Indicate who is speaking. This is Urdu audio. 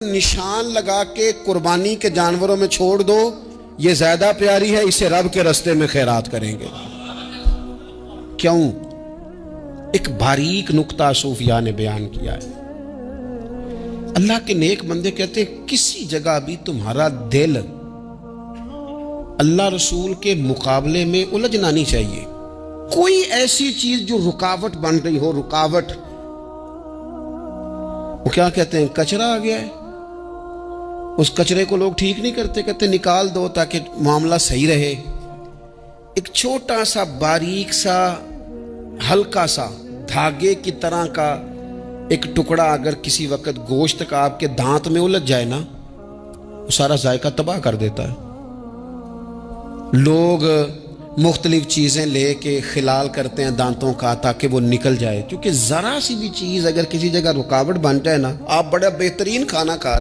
Speaker 1: نشان لگا کے قربانی کے جانوروں میں چھوڑ دو، یہ زیادہ پیاری ہے، اسے رب کے رستے میں خیرات کریں گے۔ کیوں؟ ایک باریک نکتہ صوفیاء نے بیان کیا ہے۔ اللہ کے نیک بندے کہتے ہیں کسی جگہ بھی تمہارا دل اللہ رسول کے مقابلے میں الجھنا نہیں چاہیے۔ کوئی ایسی چیز جو رکاوٹ بن رہی ہو، رکاوٹ، وہ کیا کہتے ہیں، کچرا آ گیا ہے، اس کچرے کو لوگ ٹھیک نہیں کرتے، کہتے نکال دو تاکہ معاملہ صحیح رہے۔ ایک چھوٹا سا باریک سا ہلکا سا دھاگے کی طرح کا ایک ٹکڑا اگر کسی وقت گوشت کا آپ کے دانت میں الجھ جائے نا، وہ سارا ذائقہ تباہ کر دیتا ہے۔ لوگ مختلف چیزیں لے کے خلال کرتے ہیں دانتوں کا تاکہ وہ نکل جائے، کیونکہ ذرا سی بھی چیز اگر کسی جگہ رکاوٹ بن جائے نا، آپ بڑا بہترین کھانا کھا